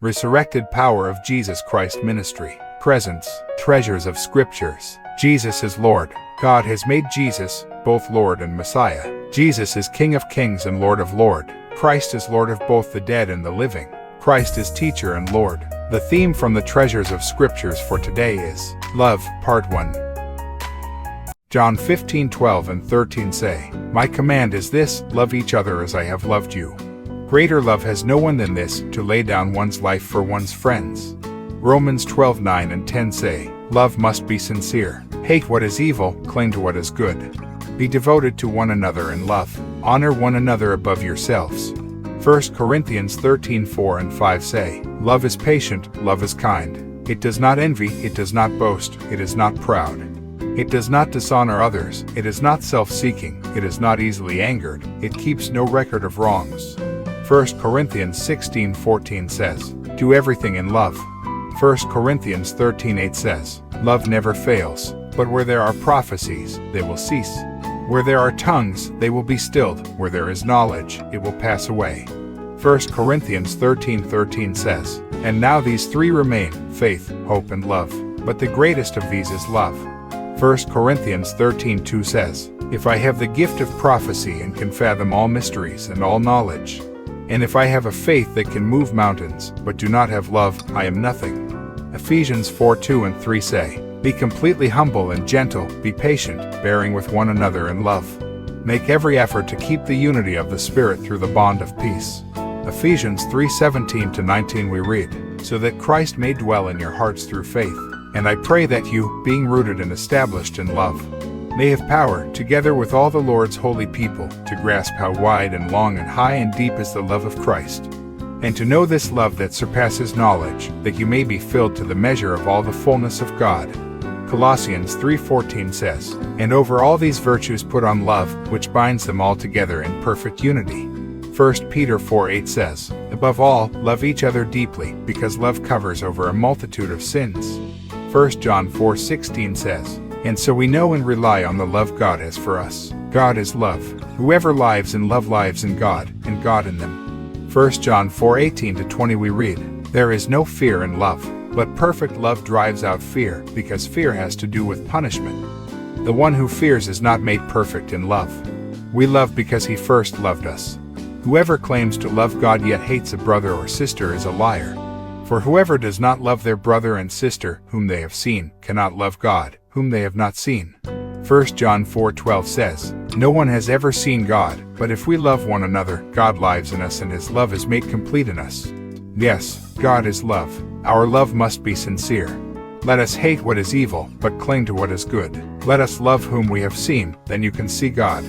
Resurrected power of Jesus Christ ministry. Presence. Treasures of scriptures. Jesus is Lord. God has made Jesus both Lord and Messiah. Jesus is King of kings and Lord of lords. Christ is Lord of both the dead and the living. Christ is teacher and Lord. The theme from the treasures of scriptures for today is Love, Part 1. John 15:12 and 13 say, "My command is this, love each other as I have loved you. Greater love has no one than this, to lay down one's life for one's friends." Romans 12:9 and 10 say, "Love must be sincere. Hate what is evil, cling to what is good. Be devoted to one another in love. Honor one another above yourselves." 1 Corinthians 13:4 and 5 say, "Love is patient, love is kind. It does not envy, it does not boast, it is not proud. It does not dishonor others, it is not self-seeking, it is not easily angered, it keeps no record of wrongs." 1 Corinthians 16:14 says, "Do everything in love." 1 Corinthians 13:8 says, "Love never fails, but where there are prophecies, they will cease. Where there are tongues, they will be stilled. Where there is knowledge, it will pass away." 1 Corinthians 13:13 says, "And now these three remain, faith, hope and love. But the greatest of these is love." 1 Corinthians 13:2 says, "If I have the gift of prophecy and can fathom all mysteries and all knowledge, and if I have a faith that can move mountains, but do not have love, I am nothing." Ephesians 4:2 and 3 say, "Be completely humble and gentle, be patient, bearing with one another in love. Make every effort to keep the unity of the Spirit through the bond of peace." Ephesians 3:17-19 we read, "So that Christ may dwell in your hearts through faith. And I pray that you, being rooted and established in love, may have power, together with all the Lord's holy people, to grasp how wide and long and high and deep is the love of Christ, and to know this love that surpasses knowledge, that you may be filled to the measure of all the fullness of God." Colossians 3:14 says, "And over all these virtues put on love, which binds them all together in perfect unity." 1 Peter 4:8 says, "Above all, love each other deeply, because love covers over a multitude of sins." 1 John 4:16 says, "And so we know and rely on the love God has for us. God is love. Whoever lives in love lives in God, and God in them." 1 John 4:18-20 we read, "There is no fear in love, but perfect love drives out fear, because fear has to do with punishment. The one who fears is not made perfect in love. We love because he first loved us. Whoever claims to love God yet hates a brother or sister is a liar. For whoever does not love their brother and sister, whom they have seen, cannot love God, whom they have not seen." 1 John 4:12 says, "No one has ever seen God, but if we love one another, God lives in us and his love is made complete in us." Yes, God is love. Our love must be sincere. Let us hate what is evil, but cling to what is good. Let us love whom we have seen, then you can see God.